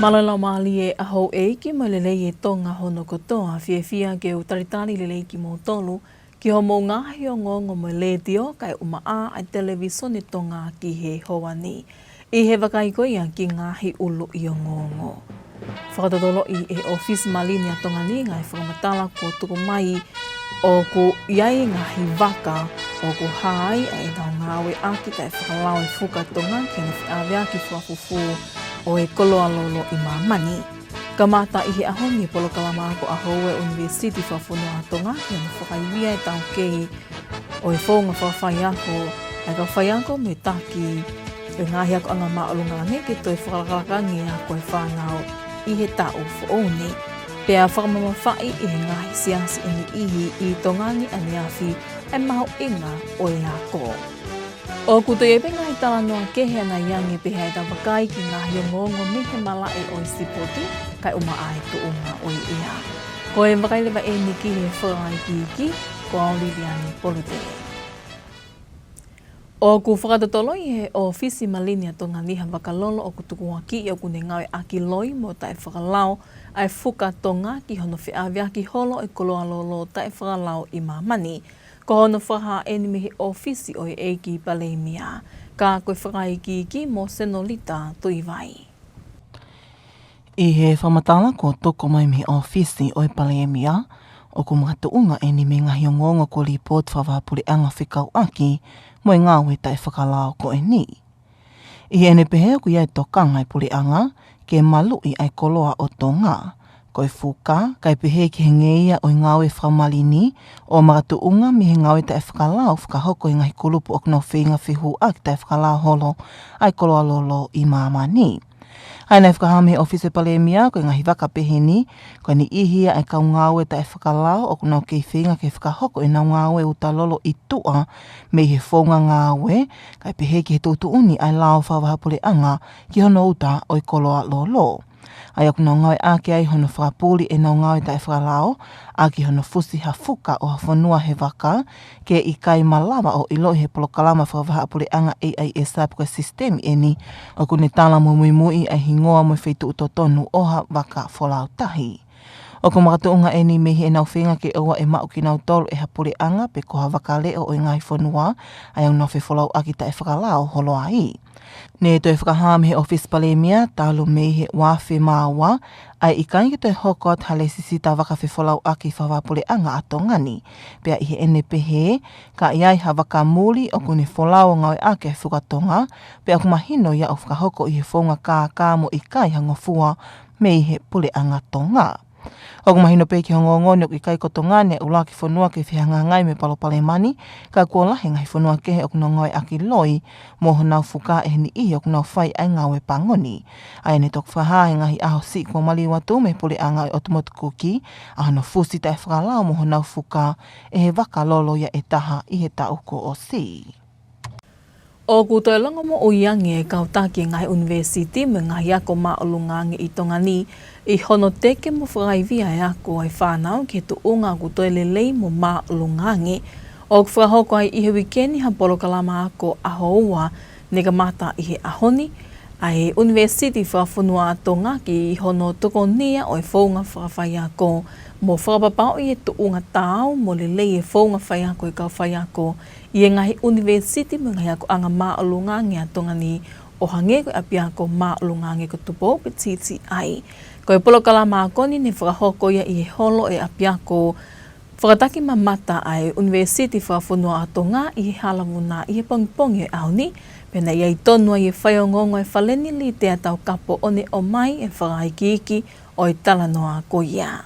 Malala mali e aho e ki malele e Tonga hono kotoa fia ke utaritari lele ki mo tolu ki ho mo ngahi o ngongo mo le dio kai umaa ai televisione Tonga ki he hoani. I he wakaiko ia ki ngahi ulu i o ngongo. Whakatotolo i e office malini a Tonga ni ngai whakamatala ko tuku mai o ku iai ngahi waka o ku hai ai nao ngawe aki kai whakalau e whuka Tonga ki ana whiawea ki whafufu o e koloa lolo i mamani. Ka mata i he ahongi polo kalama ako aho e University whafunua Tonga ki ana whakaiwia e tau kei o e whonga whawhai ako ai ka whai ako me taki e ngahi ako anga maolungange ki toi whakalakakangi ako e whanau i he tau whooni. Pea whakamamawhai i he ngahi siasi ini ihi i Tongangi aniafi e maho inga o e ako. O kuto e penga i tala noa kehe ana iangi pehe ta wakai ki ngahi o ngongo mihe mala e o i sipoti kai uma ai tuunga o i ea. Ko e wakai lewa e niki he whakai ki ko auriliani polutele. O ku whakatotolo i he ofisi malini a Tonga niha wakalolo o kutuku waki i o kune ngawe aki loi mo tae whakalau ai whuka Tonga ki hono whiawea ki holo e koloa lolo tae whakalau i mamani. Ko hono whaha e ni mihi ofisi o e eiki palemia. Ka koe whakaiki ki mo senolita tui vai. I he whamatala ko toko mai mihi ofisi o e palemia, o ku mga tuunga e ni me ngahi o ngongo ko li pot whawapuri anga whikau aki, mo e ngāwe tae whakalao ko e ni. I ene pehe ku iai tokanga e puri anga, ke malui ai koloa o Tonga. Ko e whuka, kai pehe ki he ngeia o ngāwe whamalini, o mga tuunga mi he ngāwe tae whakalao whakahoko i ngahi kulupu o kno whinga whihu aki tae whakalao holo, ai koloa lolo i mamani. Hai nei whakahame ofise palemia, ko i ngahi waka peheni, ko ni ihia ai kau ngāwe tae whakalao o kno kei whinga ke whakahoko i nau ngāwe uta lolo i tua, me he whonga ngāwe, kai pehe ki he tutuuni ai lao whawahapule anga, ki hono uta o i koloa lolo. Ai aku nau ngawe ake ai hono whakapuli e nau ngawe tae whakalao, aki hono fusi ha fuka o ha whanua he waka, ke i kai malawa o ilo he polokalama whakawahapule anga AIS apuka sistemi eni, o kune tala mo Moimoi ai hingoa mo wheitu utotonu o ha waka wholau tahi. O ko makatuunga e ni mehi e nau whenga ke oa e mau ki nau tolu e hapure anga pe ko ha waka leo o i ngai whanua, ai au nau whewholau aki tae whakalao holo ai. Ne toi whakahame he office palemia, talo mei he wawhi māua, ai i kaingi toi hokot hale sisi ta waka whewholau aki whawapule anga a Tongani. Pea i he ene pehe, ka iai ha waka muli o kune wholau ngawe ake e whukatonga, pea kumahino ia o whakahoko i he whonga kā mo i kai hangofua mei he pule anga Tonga. O kumahino pe ki hongongoni o ki kai ko Tongane ula ki whanua ke whihanga ngai me palo palemani, ka kua lahe ngai whanua kehe o kuna ngoi aki loi, mo honau whuka e ni i o kuna whai ai ngawe pangoni. Ai ne tok whaha e ngahi aho si kua mali watu me pule anga i otomotu kuki, a hano fusi tae whakalao mo honau whuka e he waka lolo ia e taha i he tauko o si. O kutoi longa mo o iangi e kautaki ngai university me ngahi ako maolungangi i Tongani, i hono teke mo whakaivia e ako ai whanau ke tuunga kutoi lelei mo maolungangi. O whakahoko ai i he wikeni ha polo kalama ako ahoua ne ka mata i he ahoni, ai university whafunua a Tonga ki i hono tokonia o e whaunga whakawhai ako, mo whakapapao i e tuunga tau mo lelei e whaunga whai ako i kau whai ako, i e ngahi university mo ngahi ako anga maolungangi a Tongani o hange ko api ako maolungangi ko tupo petiti ai. Ko e polo kalama ako ni ne whakahoko ia i he holo e api ako whakataki mamata ai university whafunua a Tonga i he halamuna i he pongpongi e auni, pena ia i tonua i e whaiongongo e whaleni li te atau kapo one o mai e whakaikiki o i talanoa ko ia.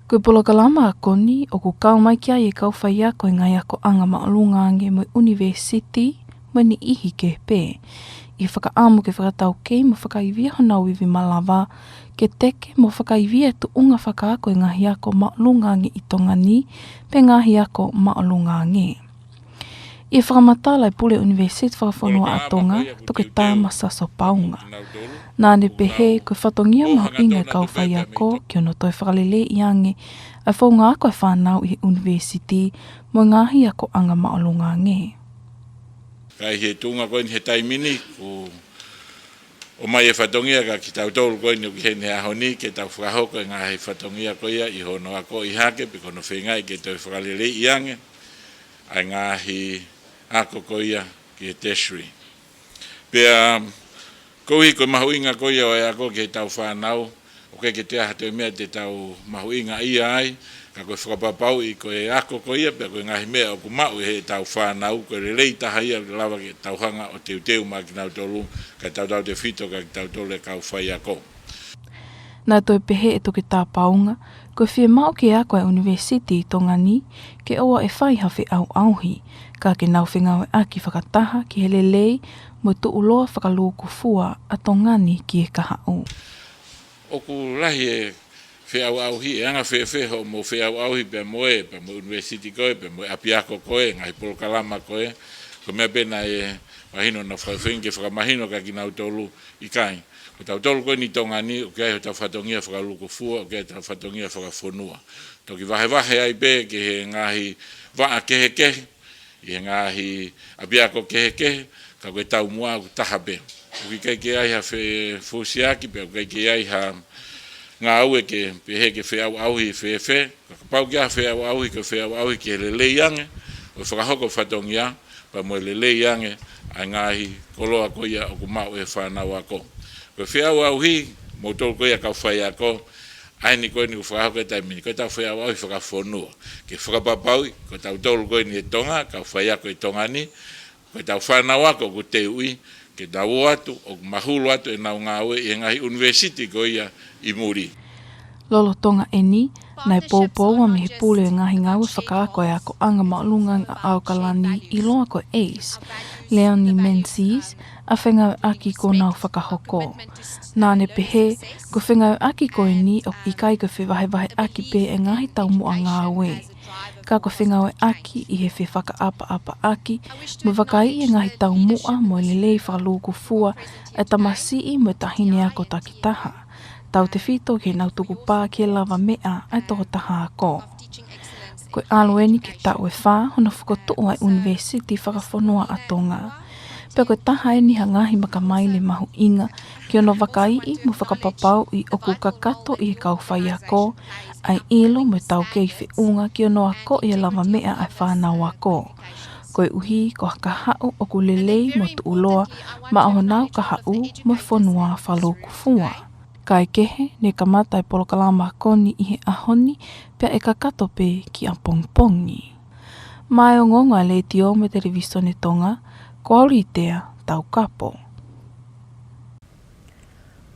Koe polo kalama a koni o ku kau mai kia i kau whai ako i ngai ako anga maolungangi mo university mo ni ihi ke pē. I whakaamu ke whakatau kei mo whakaivia honau iwi malawa ke teke mo whakaivia tu unga whakaako i ngahi ako maolungangi i Tongani pe ngahi ako maolungangi. I whakamatala i pule university whakawhanua a Tonga toke tāma saso paunga. Nāne pehe koe whatongia maho inga e kau whai ako ki ono toi whakalele i ange a whaunga ako e whanau i university mo ngahi ako anga maolungangi. Kai he tunga koe he taimini ko O mai e whatongia ka ki tau tolu koe ni o ki hene ahoni ke tau whakahoko e ngā he whatongia koea i hono ako i hake pe kono whengai ke tau whakalele i ange ai ngā hi ako koea ki he tertiary. Pea kohi koe mahuinga koea o e ako ke tau whanau o ke te aha te mea te tau mahuinga ia ai ka koe whakapapau i koe ako koea pea koe ngahi mea o ku mau he tau whanau koe relei taha ia lawa ke tau hanga o teu ma ki nau tolu ka tau te whito ka ki tau tolu e kau whai ako. Nā toi pehe e toke tā paunga, koe whia mau ke a koe University i Tonga ni, ke oa e whai hawhi au auhi, ka ke nau whengau e aki whakataha ki hele lei, mo tu uloa whakalūku fua a Tongani ki e kaha o. Oku lahi e whiau auhi, e anga whewheho mo whiau auhi pe moe, pe mo University koe, pe mo apiako koe, ngahi polokalama koe, ko mea pena e mahino na whawhenke whakamahino ka ki nau tolu i kai. Ko tau tolu koe ni Tongani, o kia he tau whatongia whakaluku fua, o kia tau whatongia whakawhonua. Toki wahe ai pe ke he ngahi waa kehe, i he ngahi apiako kehe, ka koe tau mua ku taha pe. O ki kai ke ai ha fusiaki pe, o kai ke ai ha ngā aue ke pehe ke whiau auhi whewhe, ka pau kia whiau auhi ke whiau auhi ke lelei ange, o whakahoko whatongia, pa mo lelei ange, ai ngāhi koloa koia o ku mau e whanau ako. Ko whiau auhi, mo tolu koia kau whai ako, ai ni koe ni ku whakahoko e taimini, koe tau whiau auhi whakawhonua. Ke whakapapau, ko tau tolu koe ni e Tonga, kau whai ako e Tongani, koe tau whanau ako ku te ui, ke tau atu, o mahulu atu e nau ngā ue, i ngahi University koia i muri. Lolo Tonga eni, nai poupou a mihi pule ngahi ngawe whakaako e ako anga maulungang a aukalani i loa ko Ace, Leonie Menzies, a whengau aki ko nau whakahoko. Nāne pehe, ko whengau aki ko ni o i kai ko whewahe aki pe e ngahi tau mua ngā we. Ka ko whengau aki i he whi whakaapa aki, mo wakai i ngahi tau mua mo lelei whakalūku fua e tamasi i mo tahine ako takitaha. Tau te whito ke nau tuku pā ke lava mea ai toko taha ako. Koe alueni ke tau e whā, hona whakotoa ai University whakawhonua a Tonga. Pea koe taha e niha ngahi makamaile mahu inga, ki ono wakai i mo whakapapau i oku kakato i e kau whai ako, ai ilo mo tau kei whiunga ki ono ako i e lava mea ai whanau ako. Koe uhi ko hakahau oku lelei mo tu uloa, ma aho nau kahau mo whonua whalūku fua. Kai kehe ne kamata e polokalama koni i he ahoni pia e kakato pe ki a pongpongi. Mai o ngonga le tio me televisione Tonga, ko auritea tau kapo.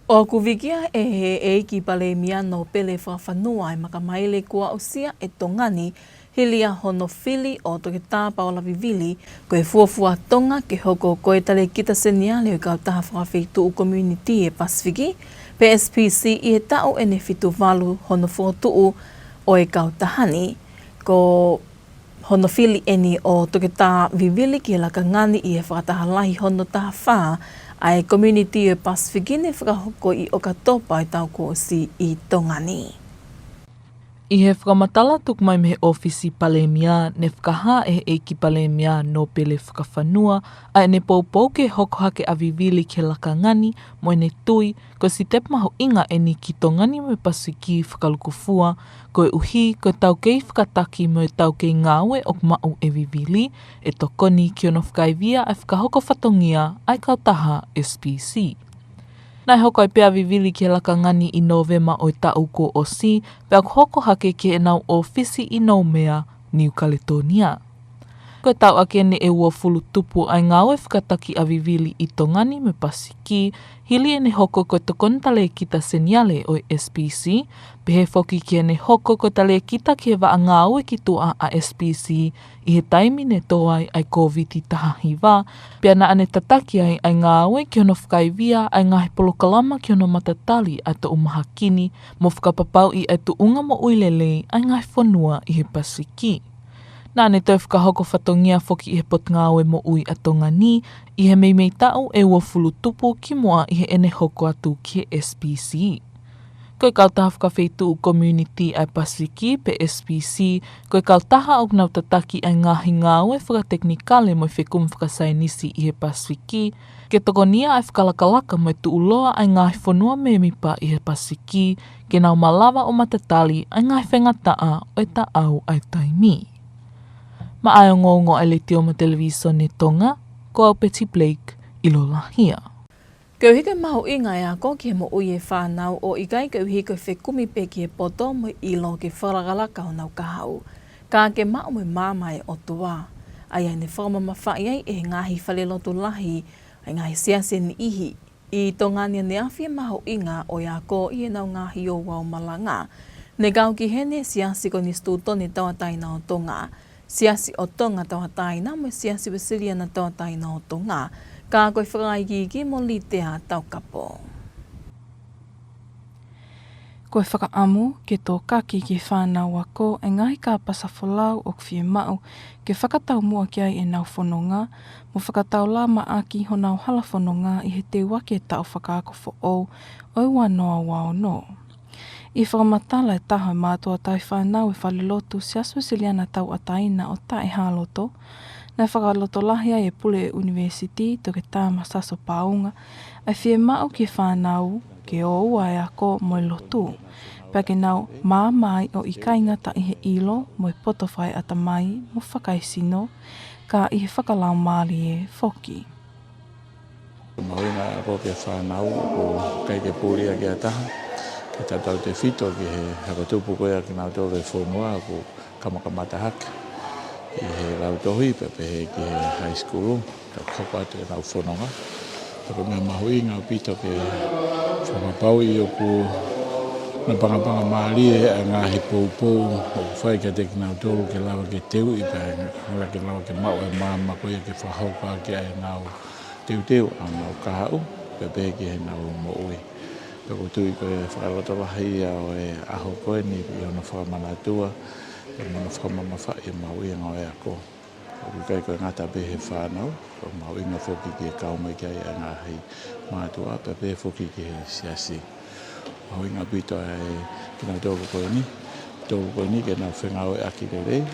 O kuvikia e he eiki pale miano pele whawhanua e makamaile kua usia e Tongani hilia hono whili o toke tā Paula vivili koe fuafua Tonga ke hoko koe tale kita seniale o kau taha whawhitu u community e Pasifiki, PSPC i he tau e ne whitu walu hono fuatuu o e kau tahani, ko hono whili eni o toke tā vivili ki he laka ngani i he whakataha lahi hono taha whaa, ai community e Pasifiki ne whakahoko i o katopa i tau ko si i Tongani. I he whakamatala tuk mai me he ofisi Palemia ne whakaha e he eiki Palemia no pele whakawhanua a ne poupou ke hokohake a vivili ke laka ngani mo ne tui ko si te maho inga e ni ki Tongani me Pasifiki whakalukufua ko e uhi ko tau kei whakataki mo e tau kei ngāwe o mau e vivili e tokoni ki ono whakaivia a whakahoko whatongia ai kautaha SPC. Nai hoko ai pea vivili ki laka ngani i Novema o tau ko o si, pea hoko hake ke e nau ofisi i Nomea, New Caledonia. Ko tau ake ne e ua fulu tupu ai ngāwe whakataki a vivili i Tongani me Pasifiki, hili e ne hoko ko tokon tale kita seniale o SPC, pehe foki ki e ne hoko ko tale kita ki he waa ngāwe ki tua a SPC, i he taimi ne toai ai COVID taha hiwa, pia na ane tataki ai ngāwe ki ono whakaivia ai ngahi polokalama ki ono matatali ai to umahakini, mo whakapapau i ai tu unga mo uilelei ai ngahi whanua i he Pasifiki. Nā ne tau whakahoko whatongia foki i he pot ngāwe mo ui a Tongani, i he meimei tau e ua fulu tupu ki mua i he ene hoko atu ki SPC. Koe kautaha whakawhitu community ai Pasifiki pe SPC, koe kautaha au nau tataki ai ngahi ngāwe whakateknikale mo whekum whakasainisi i he Pasifiki, ke tokonia ai whakalakalaka mo tuuloa ai ngahi whanua me mipa i he Pasifiki, ke nau malawa o matatali ai ngahi whengataa o ta au ai taimi. Ma ai o ngongo ai le tio mo televiso ne Tonga, ko au Betty Blake i lo lahia. Keu hike mahu inga e ako ki he mo ui e whanau o ikai keu hike whekumi pe ki he poto mo ilo ke wharagalaka o nau kahau. Ka ke mao mo mamai o tua. Ai ne whakamamawhai ai e ngahi whalelotu lahi, ai ngahi siase ni ihi. I tongania ne awhia mahu inga o ako i e nau ngahi o wau malanga. Ne kau ki hene siasi ko ni stuto ni tawataina o Tonga. Siasi o Tonga tawataina mo siasi Wasilia na tawataina o Tonga. Ka koe whakaigigi mo li te a taukapo. Koe whakaamu ke tō kaki ki whānau ako e ngahi ka pasafolau o kwhie mau ke whakatau mua ki ai e nau whanonga, mo whakatau la maaki ho nau hala whanonga i he te wake tau whakaakofo o ua noa wao no. I whakamatala e taho mātua tai whānau e whalilotu siaswe siliana tau ataina o tae hāloto, na whakaloto lahia e pule e university to ke tāma saso paunga, ai whie mau ki whānau ke o ua e ako mo lotu. Pea ke nau māmai o i kaingata i he ilo mo i potowhai ata mai mo whakaisino, ka i he whakalau maali e whoki. Mauinga ako ke whānau o kai ke pūria ki a taha, ke tatau te whito ki he hakatupu koea ki nau tōre whonua ko kamakamata haka. I he rautohi pepe he ki he high school, ka koko atu e nau whanonga. Tako mea mahui ngā pito ke whamapau i oku na pangapanga maali e a ngā he poupou o whai ka te ki nau tōru ke lawa ke teu i pēr ngā ke lawa ke mau e māma koe ke whahauka ki ai ngau teu a ngau kahau pepe ki he nau mo ui. Peko tui koe whakaloto lahi au e aho koe ni i ona whakamanatua. E mana whakamamawhai e mau i ngau e ako. O kai koe ngata pe he whānau, o mau inga whoki ki e kaumai ki ai ngā hei mātua, pe whoki ki he siasi. Mau inga pito e kina tōku koe ni ke nau whengau e aki rere,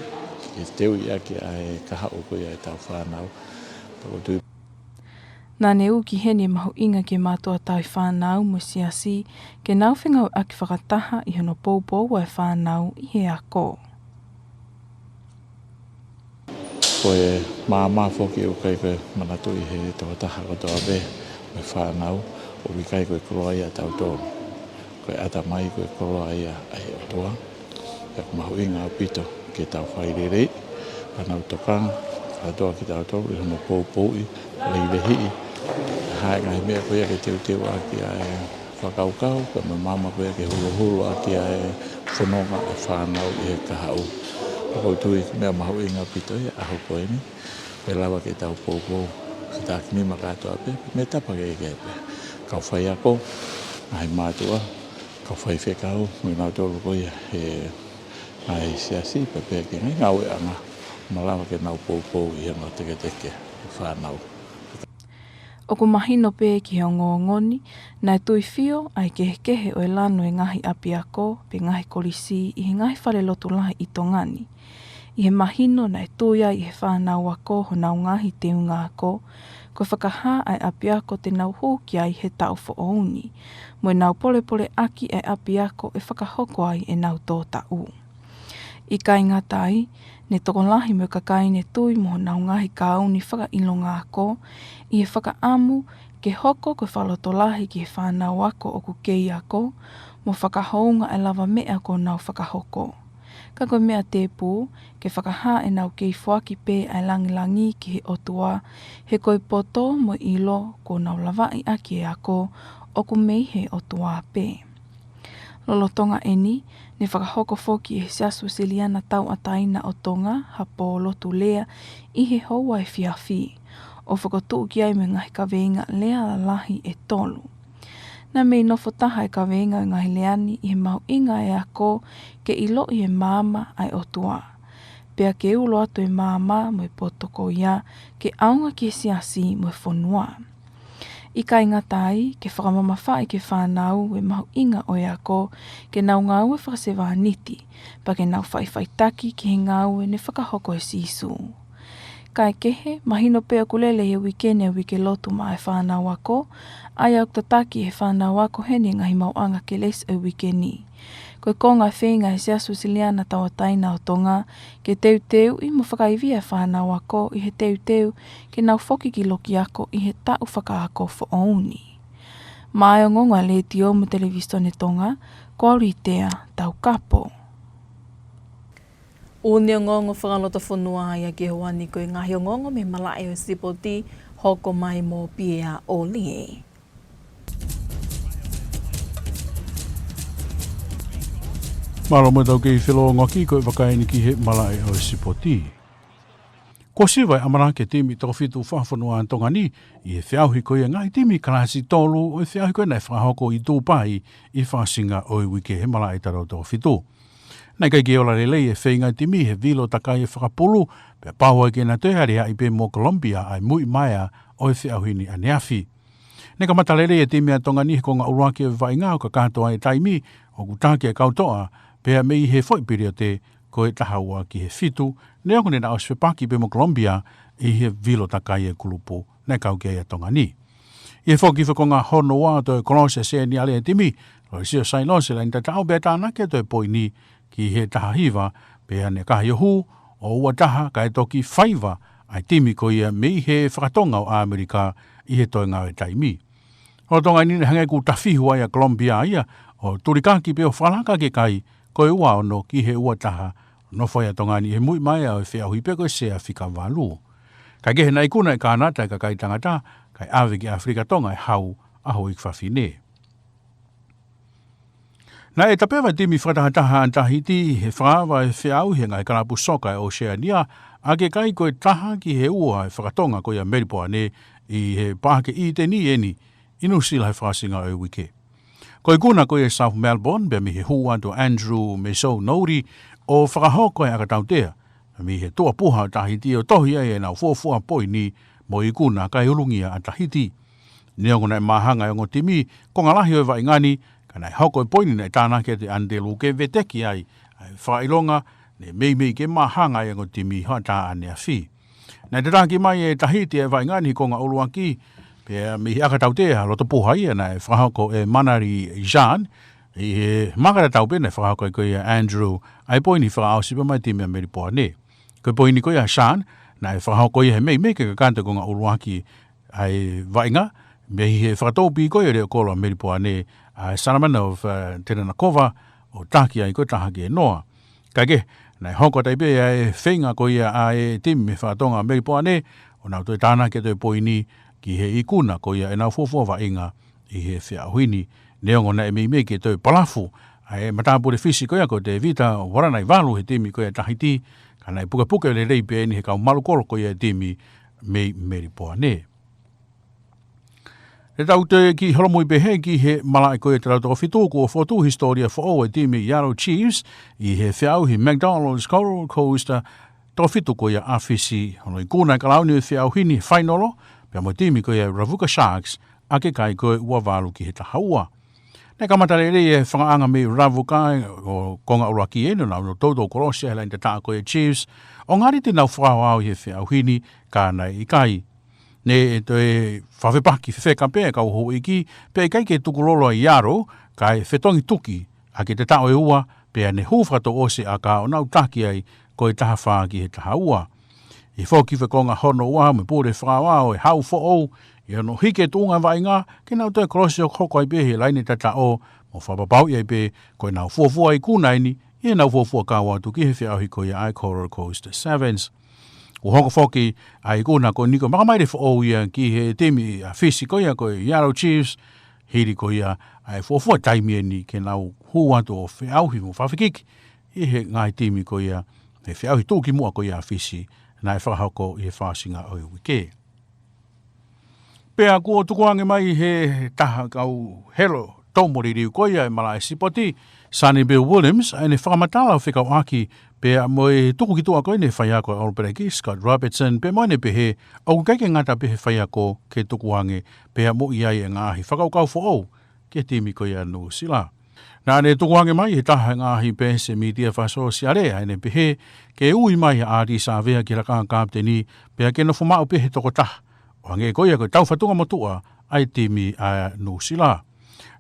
ke teu i aki ai kahau koe ai tau whānau. Nā ne uki hene mahu inga ke mātua tai whānau mo siasi, ke nau whengau aki whakataha i hono pōpō e whānau i he ako. Koe māmā whoki o kai koe manatu i he tōtaha katoa be me whānau o mi kai koe koroa ia tau tōru. Koe ata mai koe koroa ia ai o toa. E mahu inga o pito ke tau whairerei, anau tokanga, katoa ki tau tōru i hono pōpōi, leilehii. Hae ngai mea koe ke teu aki ai whakaukau, koe me māma koe ke hulu aki ai whanonga e whānau i he kahau. Ko tui mea mahu i ngā pito i aho koe ni, pe lawa ke tau pōpō, se tā ki mima katoa pe, me tapa ke eke pe. Kau whai ako, ngai mātua, kau whai whekau, mui nau tōru koe he ngai siasi, pe pe ke ngai ngau e anga, malawa ke nau pōpō i hana teke whānau. O ku mahino pē ki heo ngoni, nai tui whio ai kehe o e lano e ngahi api ako, pe ngahi kolisi i he ngahi whalelotu lahi i tongani. I he mahino nai tuia i he whānau ako ho nau ngahi teunga ako, ko whakaha ai api ako te nau hūki ai he tau whooni, mo e nau pole aki ai api ako e whakahoko ai e nau tō tau. I kai ngatai, ne tokolahi me kakai ne tui mo nau ngahi kauni whakailonga ako, i he whakaamu ke hoko ko whalotolahi ki he whānau ako o ku kei ako, mo whakahounga e lava mea ko nau whakahoko. Ka koe mea te pū, ke whakaha e nau kei whaki pē ai langilangi ki he otua, he koe poto mo ilo ko nau lawai aki e ako o ku mei he otua pē. Lolotonga eni, ne whakahoko whoki e siasu siliana tau ataina o Tonga, hapo lotu lea, i he houa e whiawhi, o whakotuu ki ai me ngahi kawenga lea lahi e tolu. Nā mei nofo taha e kawenga ngahi leani i he mahu inga e ako ke ilo i he māma ai o tua. Pea ke ulo atu e māma mo e potoko ia ke aunga ki siasi mo e whonua. I kai ngatai ke whakamamawhai ke whanau e mahu inga o ako ke nau ngau e whakasewaniti pa ke nau whaiwhaitaki ke he ngau e ne whakahoko e sisu. Kai kehe, mahino pea kulele he wikene wike lotu ma e whanau ako, ai au tataki he whanau ako hene ngahi mauanga ke les e wikeni. Koe konga whenga he siasu siliana tawa taina o Tonga, ke teu teu i mo whakaivia whanau ako i he teu teu ke nau whoki ki loki ako i he tau whakaako fo ouni. Mai o ngonga le tio mo televisione Tonga, kori tea tau kapo. O nea ngongo whakalota whanua ai a ke hoani koe ngahi o ngongo me malai o sipoti hoko mai mō pia o lie. Maro mo tau kei whilo ngoki koe wakaini ki he malai o sipoti. Ko siwai amara ke timi toko whitu whawhanua an Tonga ni i he whiauhi koe ngai timi karasi tolu o he whiauhi koe nei whahoko i tūpai i whasinga o i wike he malai taro toko whitu. Nei kai ke ola lelei e whenga timi he vilo takai e whakapulu pe paua ke na tehari a i pe mo Colombia ai mui maia o e whiauhi ni aneafi. Nei ka mata lelei e timi a Tonga ni he konga uruaki e whainga o ka katoa e taimi o kutake e kautoa pea mei he whoipiri o te ko e tahaua ki he whitu ne ako ne na o swepaki pe mo Colombia i he vilo takai e kulupu nei kau ke e Tonga ni. I he whoki whakonga hono wā to e kolose se ni ale e timi o e sio sailose la ni tatao bea tānake to e poi ni ki he taha hiva, pea ne kaha iohu o ua taha ka e toki whaiva ai timi ko ia mei he whakatonga o Amerika i he toi ngau e taimi. O tonga nini hangai ku tawhihu ai a Colombia ia o turikaki peo whalaka ke kai ko e ua ono ki he ua taha no whai a tonga ni he mui mai au e whiahui pe ko e sea whika walu. Kai ke he nei kuna e kānata e ka kai tangata kai awe ki Afrika tonga e hau aho i kwhawhine. Na e tapewa timi whatahataha an tahiti he whaawa e whiau he ngai karapu soka e Oceania a ke kai koe taha ki he ua e whakatonga koe a Meripoane i he pāke i te ni eni inu sila he whasinga o wike. Koe kuna koe e South Melbourne be mi he hua to Andrew Meso Nouri o whakahoko e akatautea mi he tua puha tahiti o tohi e nau fuafua poi ni mo i kuna kai urungia a tahiti. Neongona e mahanga e ngotimi ko ngalahi o e vaingani kana hoko e poini nei tāna ke te andelu ke veteki ai whailonga ne mei ke mahanga e ngotimi hata ane a whi. Nei te rāki mai e Tahiti e vaingani ko ngā uluaki pe mihi akatautea loto puha ia nei whahoko e Manari Jean i he makara tau pene whahoko e koe Andrew ai poini whakaosipa mai timi a Meripoane. Koe poini koe a Jean nei whahoko i he mei ke kakanta ko ngā uluaki ai vainga me he whakatopi koe reo kolo a Meripoane Sanamanov Terenakova o taki ai koe tahaki e noa. Kage, nei hoko taipe e whenga ko ia a e timi me whātonga Meripoane o nau toi tāna ke toi poini ki he ikuna ko ia e nau fōfōwa inga i he whiahuini. Neongo na e mei ke toi palafu a e matapure fisi ko ia ko te vita o waranai walu he timi ko ia Tahiti ka nei puka le reipe ni he kau malukolo ko ia timi mei Meripoane. E tau te ki holomui pehe ki he malai koe te rautoka whitu ko whotu historia who e timi Yarrow Chiefs i he whiau hi McDonald's Coral Coaster to whitu ko ia awhisi hono i kūnai kalauni e whiau hini whainolo pia mo timi ko ia Ravuka Sharks a ke kai koe ua walu ki he tahaua. Nei kamatare rei e whangaanga me Ravuka o konga uraki enu nau no toto korosia hela i te taa ko ia Chiefs o ngari te nau whawau i he whiau hini ka nei i kai. Ne e toi whawepaki wheweka pēa kau ho iki, pēa kai ke tukulolo i Yarrow, kai whetongi tuki, a ke te tao e ua, pēa ne hūwhato ose a ka o nau taki ai, ko e taha whaa ki he taha ua. I whoki whekonga hono ua, me pōre whaawa o e hau who'ou, i ano hike tūnga vai ngā, ke nau toi krosio hoko ai pē he laini tata o, mo whapapau i ai pē, ko e nau fuafua i kūnaini, i e nau fuafua ka watu ki he whiauhi ko i ai Coral Coaster Sevens. O hoko whoki ai kuna ko niko makamaire who ia ki he temi a whisi ko ia ko Yarrow Chiefs hiri ko ia ai fuafua taimi ni ke nau huanto o whiauhi mo whawhikiki i he ngai temi ko ia he whiauhi tūki mua ko ia a whisi nai whahako i he whasinga o i wike. Pea kua tukuange mai he taha kau hero tōmori riu ko ia e mala e sipoti Sunny Bill Williams ai ne whakamatala o whikau aki pe mo e tuku ki tua koe ne whaia ko Albereki Scott Robertson pe mo ne pehe au keike ngata pehe whaia ko ke tuku ange pe mo iai e ngāhi whakau kau fo ke timi ko ia no sila. Nā ne tuku ange mai e taha ngāhi pe se media whaso siare ai ne pehe ke ui mai a di sa vea ki raka kapteni pe ke no fumau pehe toko taha. O ange koe ko tau whatunga motua ai timi a no sila.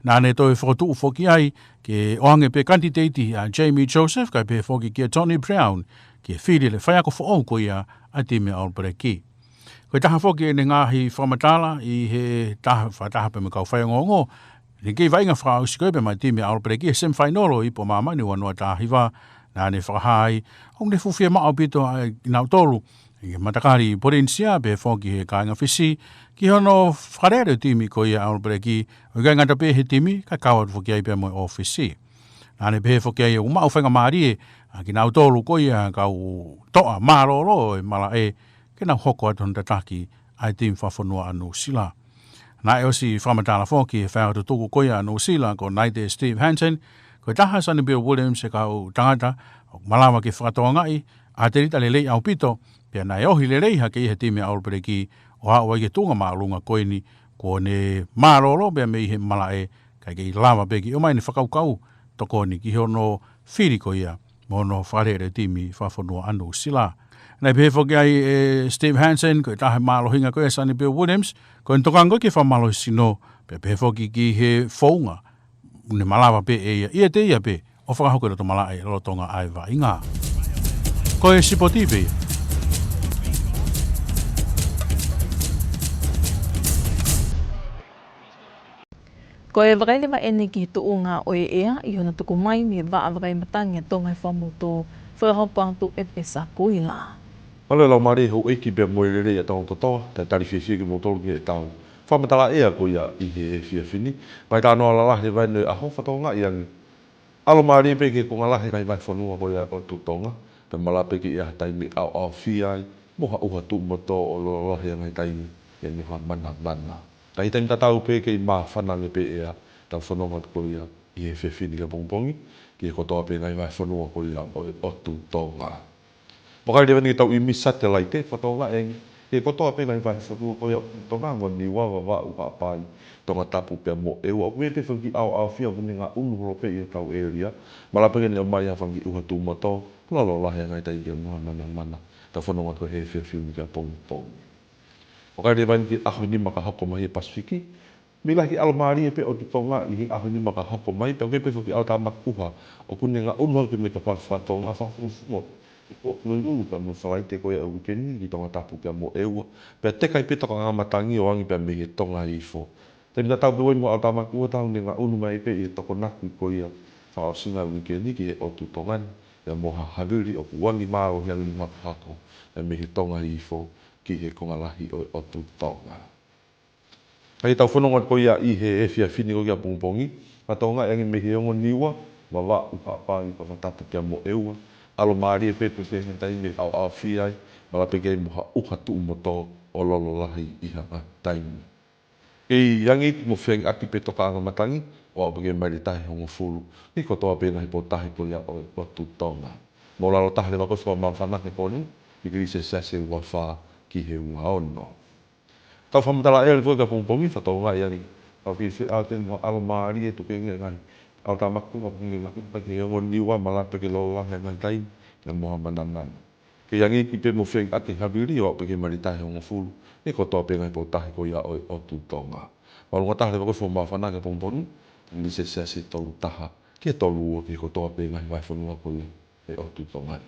Nā ne toi whakotu whoki ai ke oange pe kandidati a Jamie Joseph kai pe whoki ki a Tony Brown ke whiri le whaiako whaau ko ia a timi Albereki. Koe taha whoki e ne ngāhi whamatala i he taha pe me kau whaiangongo ni kei vainga whakau si koe pe mai timi Albereki e sem whainolo i po mamani wanua tahiwa nā ne whakahai hong ne fuwhia mao pito i nau tolu i matakari potensia pe whoki he kāinga whisi ki hono wharere timi ko ia Albereki o kai ngata pe he timi ka kawat whoki ai pe mo ofisi. Nā ne pe whoki ai umau whainga maari ki nau tolu ko ia kau toa maroro e mala e ke nau hoko aton tataki ai timi whawhanua anu sila. Nā e osi whamatala whoki e whao tuku ko ia anu sila ko naite Steve Hansen ko taha Sunny Bill Williams e kau tangata o malawa ki whakatoa ngai a te rita lelei au pito pia nai ohi lelei ha ke ihe timi Albereki o hao ke tunga maalunga koini ko ne maroro pia me ihe mala e kai ke lava peki o mai ne whakaukau toko ni ki hono whiri ko ia mono wharere timi whawhanua anu sila. Nei pe whoki ai Steve Hansen ko tahe malo hinga ko e Sunny Bill Williams ko ntokango ki whamalo sino pe whoki ki he whaunga ne malawa pe e ia te ia pe o whakahoko to mala e lotonga ai wa inga. Ko e Sipo TV. Ko e wakaile wa ene ki tuunga o e ea i hona tuku mai me wa awakai matangi a tonga i whamuto whakahopantu e pesa kuila. Wale lau mare ho eki bea moerere e tau totoa, te tari whiawhia ki motoro ki e tau. Whamatala ea ko ia i he whiawhini. Pai tānoa la lahe vai ne aho whatonga i angi. Alo mare pe ke ko ngalahe kai vai whanua ko ia o tutonga. Pe mala pe ke ia taimi au whiai. Moha uha tu moto o lo lahe ngai taimi. Ia ni hoa mana. Tai taimi tatau pe ke i maa whanange pe ea. Tau whanonga ko ia i he whiawhini ka pongpongi. Ki e kotoa pe ngai vai whanua ko ia o tutonga. Wakai lewa ni tau i mi satellite, whatonga e kotoa pe ngai vai whanua ko ia tonga ngoni wawa wa uha pai Tongatapu pia mo e ua. Ue te whangi au whia vune ngā unuhoro pe i tau area. Malapeke ni o mai a whangi uha tu moto. Lalo lahe ngai tai kia mua mana. Tau whanonga ko he whiawhini ka pongpongi. Wakai lewa ni aho ni maka hoko mai e Pasifiki. Mila ki alomari e pe o tutonga i aho ni maka hoko mai. Pia pe whangi au tamak uha. O kune ngā unuhoro pe me ka whatonga whafunga. Ko nui ka mo whalaite ko ia wikeni ki Tongatapu pia mo eua. Pia te kai pita ko ngā matangi o angi pia me he tonga i fo. Te mina tau pewai mo au tamaku o tau ni ngā unu mai pe i toko naku ko ia whaosinga wikeni ki he o tutongani. Pia mo hahaviri o kuwangi maa o hea ni makahako. Pia me he tonga i fo ki he kongalahi o tutonga. Kai tau whanonga ko ia i he whiawhini ko ia pongpongi. Katonga e angi me he ongo niwa. Wawa uha pai ka whatapu pia mo eua. Alo maari e pepe te hentai me au whiai, mala pe kei moha uha tu moto o lolo lahi i hanga taimi. Kei yangi mo whiangi aki pe toka anga matangi, o au pe kei mairi tahi hongo fulu, ni kotoa pe nahi po tahi ko ia o tutonga. Mo lalo tahi le wako wha mawhanake koni, i kiri se sase ua wha ki he unga ono. Tau whamatala e le fwoi ka pongpongi, whatonga yangi, au ki se au tenu alo maari e tuke ngai. Au tamaku o pungi ngaku pake ngongo niwa malape ke lola he ngai tai na moha manangan. Ke yangi ki pe mo whiang ake habiri o peke maritahe hongo fulu. Ni kotoa pe ngai po tahi ko ia o tutonga. Walunga tahe wako fo mawhana ke pongponi. Ni se tolu taha. Ke tolu o ke kotoa pe ngai vai whanua ko ia o tutonga.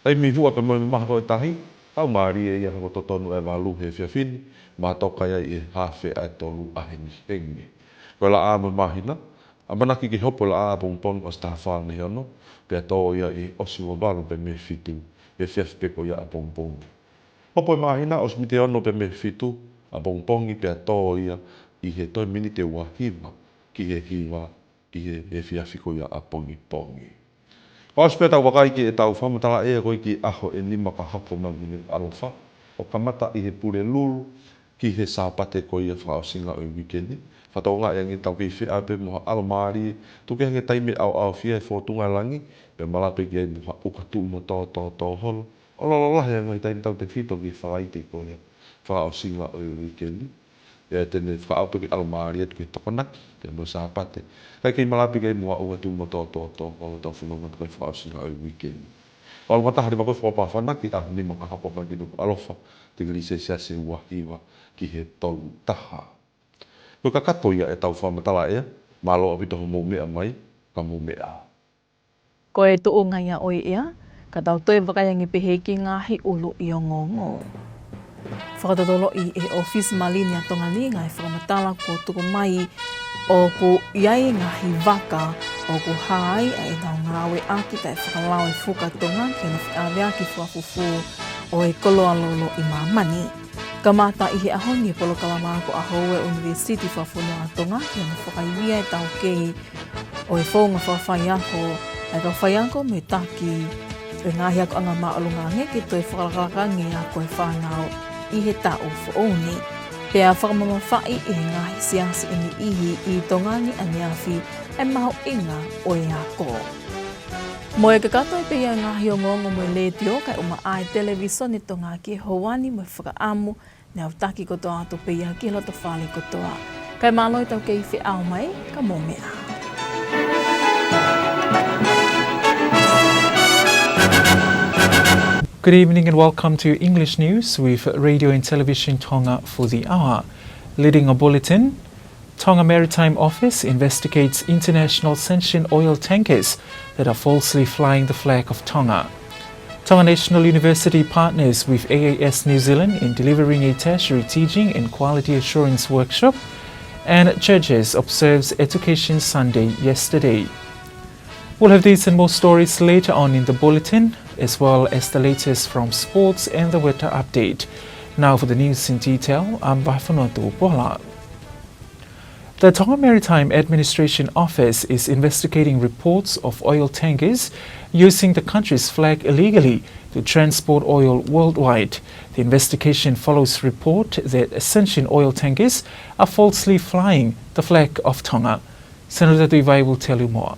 Tai mi hua pe mo maha ko tahi. Tau maari e ia ko totonu e walu he whiawhini. Ma toka ia i hawhi ai tolu aheni hengi. Ko la āma mahina. Amanaki ki hopo la a pongpong o sta whāne hono, pia tō ia i osi o waru pe me fitu, pe whiawhi peko ia a pongpong. Hopo i mahina os mi te ono pe me fitu, a pongpongi pia tō ia i he toi mini te wahima, ki he hiwa, i he whiawhi ko ia a pongi. O as pia tau wakai ki e tau whamatala e koi ki aho e nima ka hako mangi alofa, o kamata i he pure lulu, ki he sāpate ko ia whaosinga o weekendi. Whatonga ia ngi tau ki whia pe moha alomari, tuke hange taime au fia e whotunga langi, pe malape ki ai moha ukatu mo tō holo. Ololola ia ngai taime tau te whito ki whaite ko ia whaosinga o weekendi. Ia tene whaope ki alomari e tuke tokonaki, pe mo sāpate. Kai kei malape ki ai moha ukatu mo tō holo tau whanonga tukai whaosinga o weekendi. Olo mata hari mako whopawhana ki a ni maka hapapa ki Nuku'alofa te gili se ua hiwa ki he tolu taha. Ko ka kato ia e tau whamatala ea, malo apito ho mea mai, ka mea. Ko e to o ngai a oi ea, ka tau toi whakaiangi pehe ki ngahi ulu i o ngongo. Whakatotolo i e office malini a tonga ni ngai whakamatala ko tuku mai o ko iai ngahi waka o ko hai a e tau ngāwe aki tai whakalau e whukatonga ki na whiawea ki whafufu o e koloa lolo i mamani. Ka mata i he aho ni polo kalama ko aho e University whafunua tonga ki na whakaiwia e tau kei o e whonga whawhai ako ai ka whai ako me taki e ngahi ako anga maalungange ki toi whakalakarangi ako e whanau i he tau whaoni. Pea whakamamawhai i he ngahi siasi ini ihi i tongani aniafi e maho inga o e ako. Mo e kakato e pia ngahi o ngongo mo e letio kai uma ai television i tonga ki houani mo e whakaamu ne au taki kotoa ato pia ki loto whale kotoa. Kai maloi tau kei whi au mai ka mo mea. Good evening and welcome to English News with Radio and Television Tonga for the hour. Leading a bulletin, Tonga Maritime Office investigates international sanctioned oil tankers that are falsely flying the flag of Tonga. Tonga National University partners with AAS New Zealand in delivering a tertiary teaching and quality assurance workshop, and Churches observes Education Sunday yesterday. We'll have these and more stories later on in the bulletin, as well as the latest from sports and the weather update. Now for the news in detail, I'm Vafunotu Paula. The Tonga Maritime Administration Office is investigating reports of oil tankers using the country's flag illegally to transport oil worldwide. The investigation follows report that sanctioned oil tankers are falsely flying the flag of Tonga. Senator Tuivai will tell you more.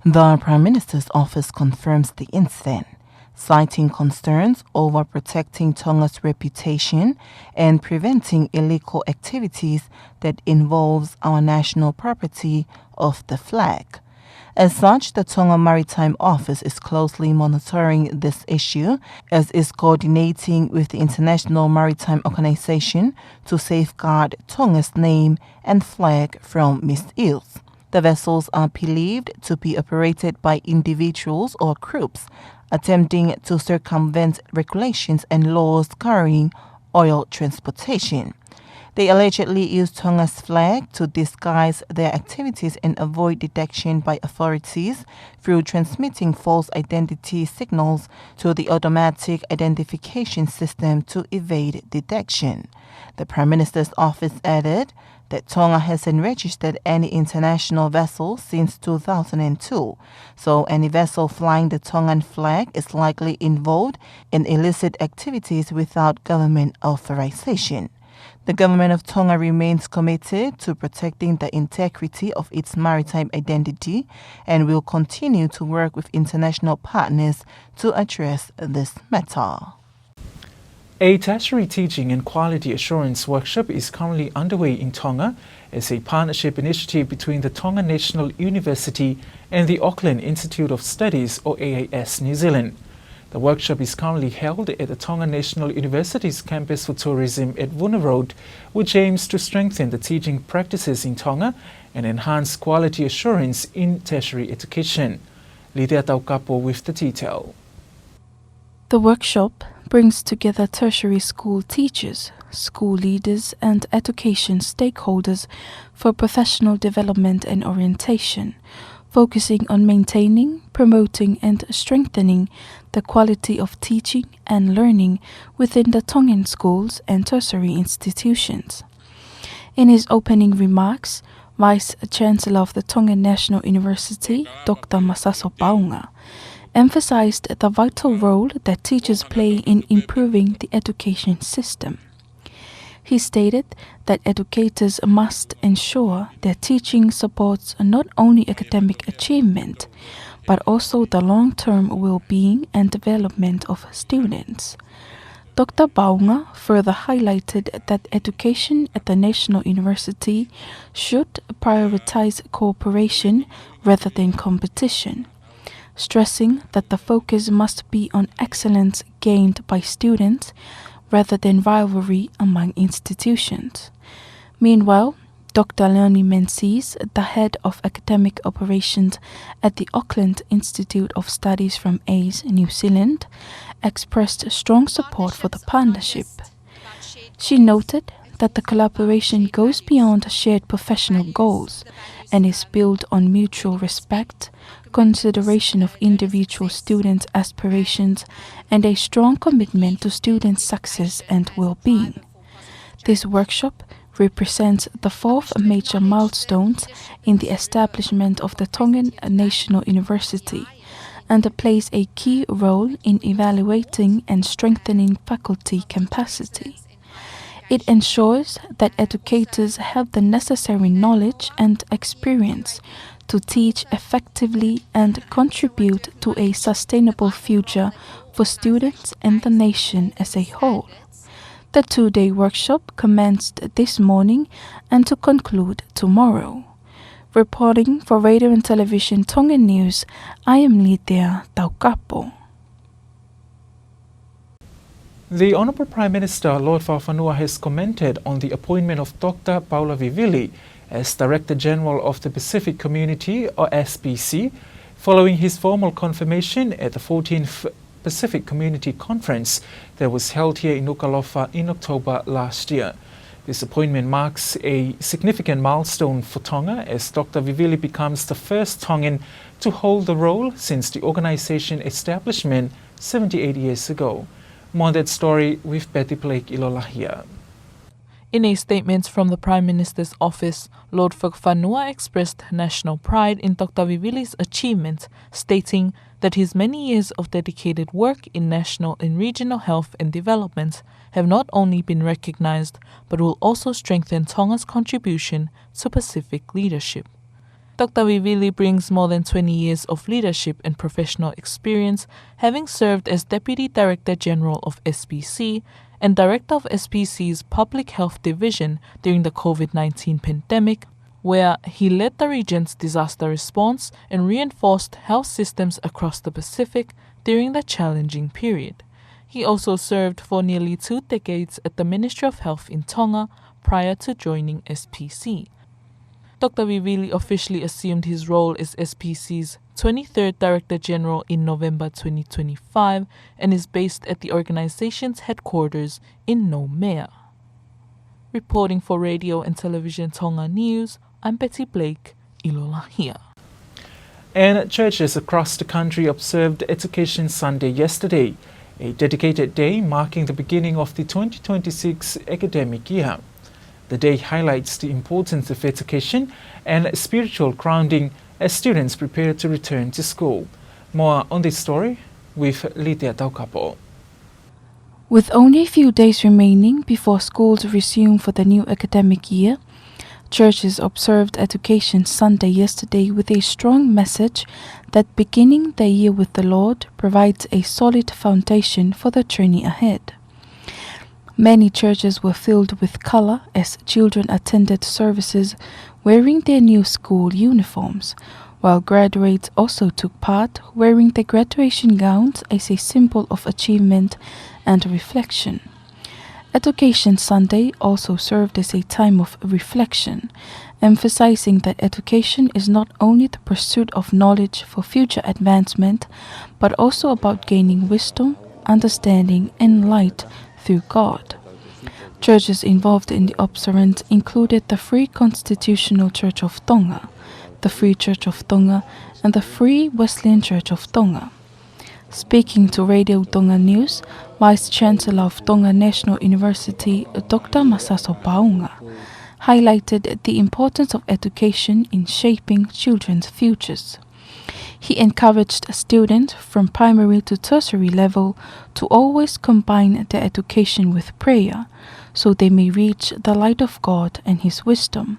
The Prime Minister's office confirms the incident, citing concerns over protecting Tonga's reputation and preventing illegal activities that involves our national property of the flag. As such, the Tonga Maritime Office is closely monitoring this issue as is coordinating with the International Maritime Organization to safeguard Tonga's name and flag from misuse. The vessels are believed to be operated by individuals or groups attempting to circumvent regulations and laws covering oil transportation. They allegedly use Tonga's flag to disguise their activities and avoid detection by authorities through transmitting false identity signals to the automatic identification system to evade detection. The Prime Minister's office added that Tonga hasn't registered any international vessel since 2002, so any vessel flying the Tongan flag is likely involved in illicit activities without government authorization. The government of Tonga remains committed to protecting the integrity of its maritime identity and will continue to work with international partners to address this matter. A tertiary teaching and quality assurance workshop is currently underway in Tonga as a partnership initiative between the Tonga National University and the Auckland Institute of Studies, or AAS New Zealand. The workshop is currently held at the Tonga National University's Campus for Tourism at Vuna Road, which aims to strengthen the teaching practices in Tonga and enhance quality assurance in tertiary education. Lidia Taukapo with the detail. The workshop brings together tertiary school teachers, school leaders and education stakeholders for professional development and orientation, focusing on maintaining, promoting and strengthening the quality of teaching and learning within the Tongan schools and tertiary institutions. In his opening remarks, Vice-Chancellor of the Tongan National University, Dr. Masaso Paula, emphasized the vital role that teachers play in improving the education system. He stated that educators must ensure their teaching supports not only academic achievement, but also the long-term well-being and development of students. Dr. Paula further highlighted that education at the National University should prioritize cooperation rather than competition, stressing that the focus must be on excellence gained by students rather than rivalry among institutions. Meanwhile, Dr. Leonie Menzies, the head of academic operations at the Auckland Institute of Studies from ACE, New Zealand, expressed strong support for the partnership. She noted that the collaboration goes beyond shared professional goals and is built on mutual respect, consideration of individual students' aspirations, and a strong commitment to students' success and well-being. This workshop represents the fourth major milestone in the establishment of the Tongan National University and plays a key role in evaluating and strengthening faculty capacity. It ensures that educators have the necessary knowledge and experience to teach effectively and contribute to a sustainable future for students and the nation as a whole. The 2-day workshop commenced this morning and to conclude tomorrow. Reporting for Radio and Television Tongan News, I am Litea Taukapo. The Honourable Prime Minister Lord Fafanua has commented on the appointment of Dr. Paula Vivili as Director General of the Pacific Community, or SPC, following his formal confirmation at the 14th Pacific Community Conference that was held here in Nuku'alofa in October last year. This appointment marks a significant milestone for Tonga as Dr. Vivili becomes the first Tongan to hold the role since the organization establishment 78 years ago. More on that story with Betty Blake Ilolahia. In a statement from the Prime Minister's office, Lord Fafanua expressed national pride in Dr. Vivili's achievements, stating that his many years of dedicated work in national and regional health and development have not only been recognized, but will also strengthen Tonga's contribution to Pacific leadership. Dr. Vivili brings more than 20 years of leadership and professional experience, having served as Deputy Director General of SPC and Director of SPC's Public Health Division during the COVID-19 pandemic, where he led the region's disaster response and reinforced health systems across the Pacific during the challenging period. He also served for nearly 2 decades at the Ministry of Health in Tonga prior to joining SPC. Dr. Vivili officially assumed his role as SPC's 23rd Director General in November 2025 and is based at the organization's headquarters in Nomea. Reporting for Radio and Television Tonga News, I'm Betty Blake, Ilolahia. And churches across the country observed Education Sunday yesterday, a dedicated day marking the beginning of the 2026 academic year. The day highlights the importance of education and spiritual grounding as students prepare to return to school. More on this story with Litea Taukapo. With only a few days remaining before schools resume for the new academic year, churches observed Education Sunday yesterday with a strong message that beginning the year with the Lord provides a solid foundation for the journey ahead. Many churches were filled with color as children attended services wearing their new school uniforms, while graduates also took part wearing their graduation gowns as a symbol of achievement and reflection. Education Sunday also served as a time of reflection, emphasizing that education is not only the pursuit of knowledge for future advancement, but also about gaining wisdom, understanding, and light through God. Churches involved in the observance included the Free Constitutional Church of Tonga, the Free Church of Tonga, and the Free Wesleyan Church of Tonga. Speaking to Radio Tonga News, Vice-Chancellor of Tonga National University, Dr. Masaso Paunga, highlighted the importance of education in shaping children's futures. He encouraged students from primary to tertiary level to always combine their education with prayer, so they may reach the light of God and His wisdom.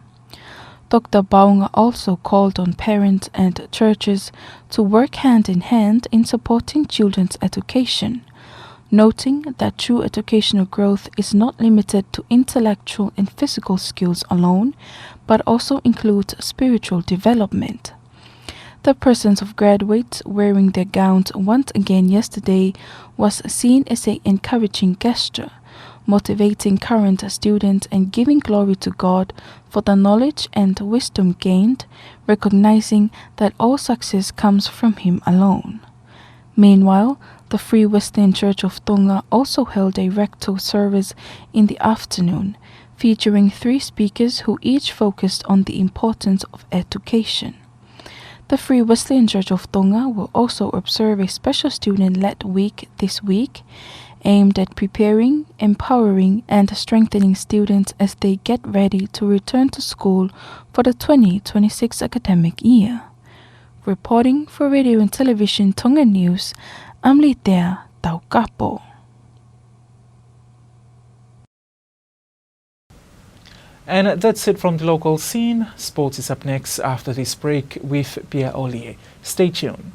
Dr. Paula also called on parents and churches to work hand in hand in supporting children's education, noting that true educational growth is not limited to intellectual and physical skills alone, but also includes spiritual development. The presence of graduates wearing their gowns once again yesterday was seen as an encouraging gesture, motivating current students and giving glory to God for the knowledge and wisdom gained, recognizing that all success comes from Him alone. Meanwhile, the Free Wesleyan Church of Tonga also held a rectal service in the afternoon, featuring 3 speakers who each focused on the importance of education. The Free Wesleyan Church of Tonga will also observe a special student-led week this week, aimed at preparing, empowering, and strengthening students as they get ready to return to school for the 2026 academic year. Reporting for Radio and Television Tonga News, I'm Litea Tongatapu. And that's it from the local scene. Sports is up next after this break with Pierre Ollier. Stay tuned.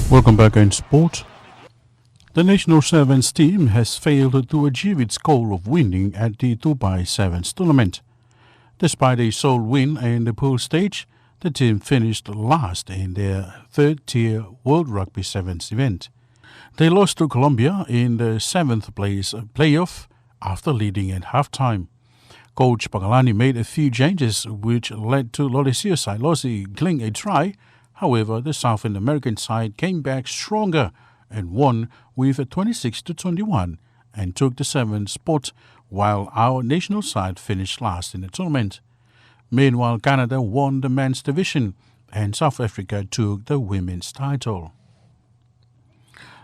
Welcome back in sport. The National Sevens team has failed to achieve its goal of winning at the Dubai Sevens tournament. Despite a sole win in the pool stage, the team finished last in their third-tier World Rugby Sevens event. They lost to Colombia in the 7th place playoff after leading at halftime. Coach Pagalani made a few changes which led to Lolesio Sailosi killing a try. However, the South American side came back stronger and won with a 26-21 and took the 7th spot, while our national side finished last in the tournament. Meanwhile, Canada won the men's division and South Africa took the women's title.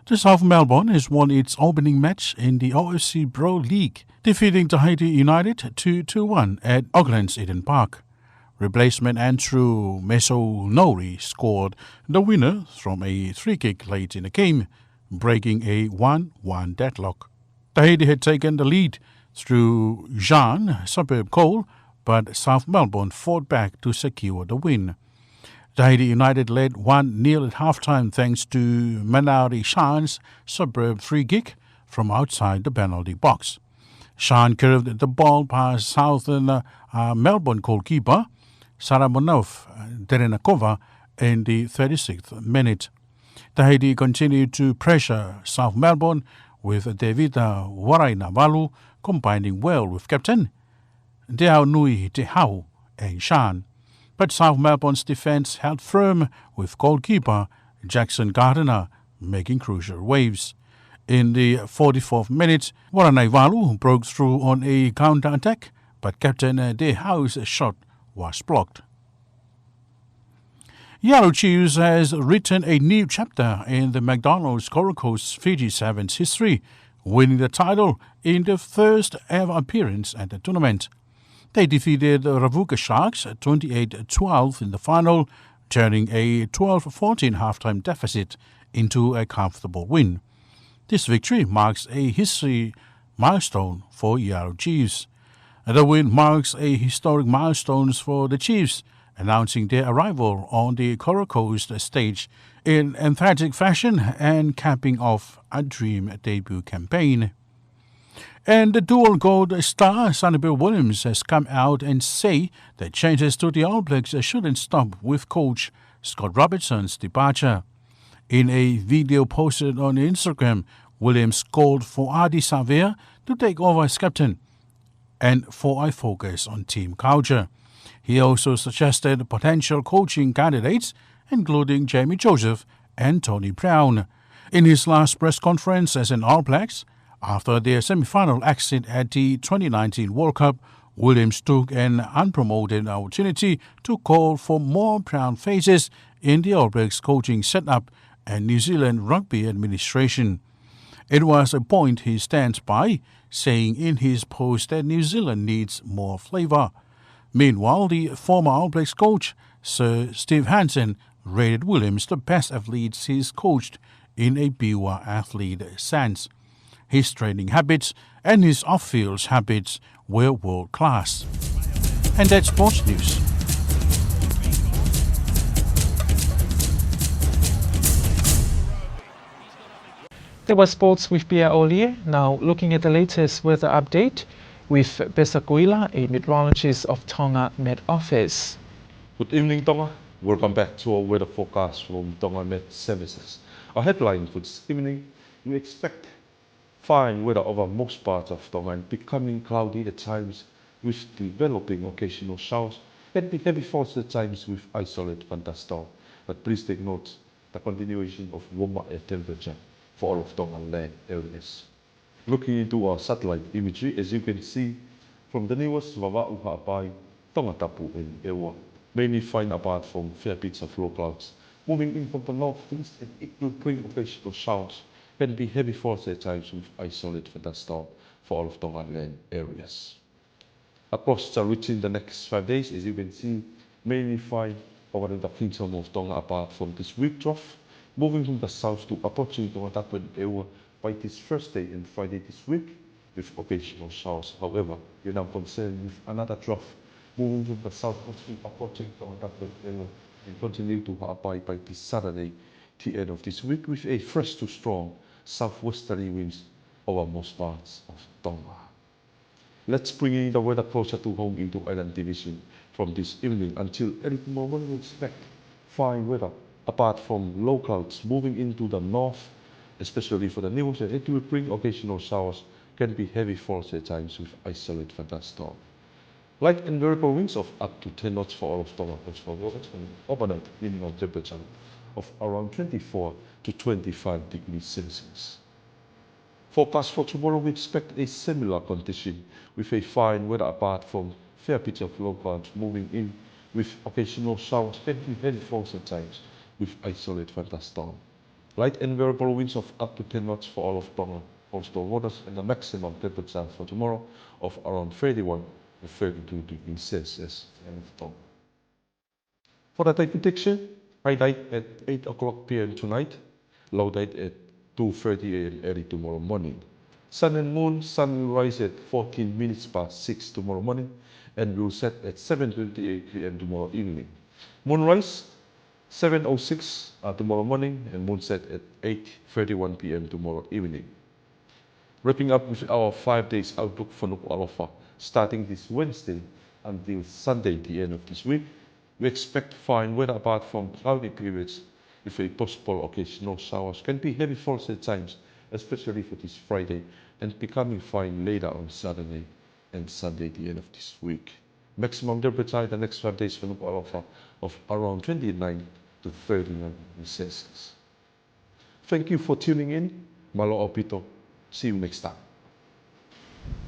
The South Melbourne has won its opening match in the OFC Pro League, defeating Tahiti United 2-1 at Auckland's Eden Park. Replacement Andrew Mesonori scored the winner from a free kick late in the game, breaking a 1-1 deadlock. Tahiti had taken the lead through Jean superb goal, but South Melbourne fought back to secure the win. Tahiti United led 1-0 at halftime thanks to Manari Shan's superb free kick from outside the penalty box. Shan curved the ball past Southern Melbourne goalkeeper Saramonov Terenakova in the 36th minute. Tahiti continued to pressure South Melbourne with Devita Warainavalu combining well with captain Deau Nui Tehau and Shan. But South Melbourne's defense held firm with goalkeeper Jackson Gardiner making crucial waves. In the 44th minute, Waranaivalu broke through on a counter-attack, but Captain Tehau's shot was blocked. Yellow Chiefs has written a new chapter in the McDonald's Coral Coast Fiji Sevens history, winning the title in their first ever appearance at the tournament. They defeated Ravuka Sharks 28-12 in the final, turning a 12-14 halftime deficit into a comfortable win. This victory marks a history milestone for Yellow Chiefs. The win marks a historic milestone for the Chiefs, announcing their arrival on the Coral Coast stage in emphatic fashion and capping off a dream debut campaign. And the dual gold star Sonny Williams has come out and say that changes to the All Blacks shouldn't stop with coach Scott Robertson's departure. In a video posted on Instagram, Williams called for Adi Savea to take over as captain and for a focus on team culture. He also suggested potential coaching candidates, including Jamie Joseph and Tony Brown. In his last press conference as an All Blacks, after their semi-final exit at the 2019 World Cup, Williams took an unpromoted opportunity to call for more brown faces in the All Blacks coaching setup and New Zealand rugby administration. It was a point he stands by, saying in his post that New Zealand needs more flavour. Meanwhile, the former All Blacks coach, Sir Steve Hansen, rated Williams the best athletes he's coached in a pure athlete sense. His training habits and his off-field habits were world-class. And that's sports news. There was sports with Pia Olie. Now looking at the latest weather update with Besakuila, a meteorologist of Tonga Met Office. Good evening, Tonga. Welcome back to our weather forecast from Tonga Met Services. Our headline for this evening, we expect fine weather over most parts of Tonga and becoming cloudy at times with developing occasional showers and be heavy falls at times with isolated thunderstorms. But please take note the continuation of warmer air temperature for all of Tonga land areas. Looking into our satellite imagery, as you can see from the newest Vava'u Ha'apai, Tongatapu and Ewa, mainly fine apart from fair bits of low clouds. Moving in from the northeast, and it will bring occasional showers can be heavy falls at times with isolated thunderstorms for all of Tonga land areas. Across within the next 5 days, as you can see, mainly fine over the kingdom of Tonga apart from this week trough, moving from the south to approaching Tongatapu and Ewa by this Thursday and Friday this week with occasional showers. However, you're now concerned with another trough moving from the south to approaching Tongatapu and Ewa and continue to Ha'apai by this Saturday, the end of this week, with a fresh to strong southwesterly winds over most parts of Tonga. Let's bring in the weather closer to home into Island Division from this evening until early tomorrow morning. We expect fine weather apart from low clouds moving into the north, especially for the news, and it will bring occasional showers, can be heavy falls at times with isolated thunderstorms. Light and variable winds of up to 10 knots for all of Tonga coast for waters and overnight minimum temperature of around 24 to 25 degrees Celsius. Forecast for tomorrow, we expect a similar condition with a fine weather apart from fair bit of low clouds moving in with occasional showers and heavy falls at times with isolated thunderstorms. Light and variable winds of up to 10 knots for all of Tonga coastal waters and a maximum temperature for tomorrow of around 31 to 32 degrees Celsius in Tonga. For the tide prediction, high tide at 8 o'clock p.m. tonight, low tide at 2:30 a.m. early tomorrow morning. Sun and moon, sun will rise at 14 minutes past 6 tomorrow morning and will set at 7:28 p.m. tomorrow evening. Moonrise 7:06 tomorrow morning and moon set at 8:31 p.m. tomorrow evening. Wrapping up with our 5 days outlook for Nuku'alofa, starting this Wednesday until Sunday, the end of this week, we expect fine weather apart from cloudy periods with a possible occasional showers, can be heavy falls at times, especially for this Friday, and becoming fine later on Saturday and Sunday, the end of this week. Maximum temperature in the next 5 days for Nuku'alofa of around 29 to 39 degrees Celsius. Thank you for tuning in. Malo Opito. See you next time.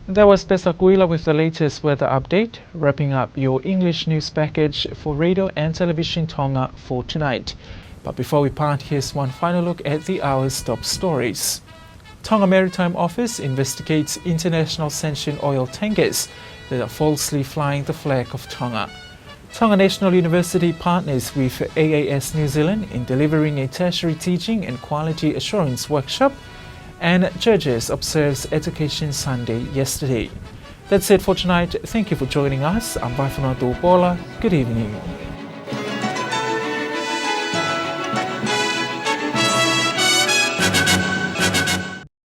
That was Besakuila with the latest weather update, wrapping up your English news package for radio and television Tonga for tonight. But before we part, here's one final look at the hour's top stories. Tonga Maritime Office investigates international sanctioned oil tankers that are falsely flying the flag of Tonga. Tonga National University partners with AAS New Zealand in delivering a tertiary teaching and quality assurance workshop, and Judges observes Education Sunday yesterday. That's it for tonight. Thank you for joining us. I'm Paula. Good evening.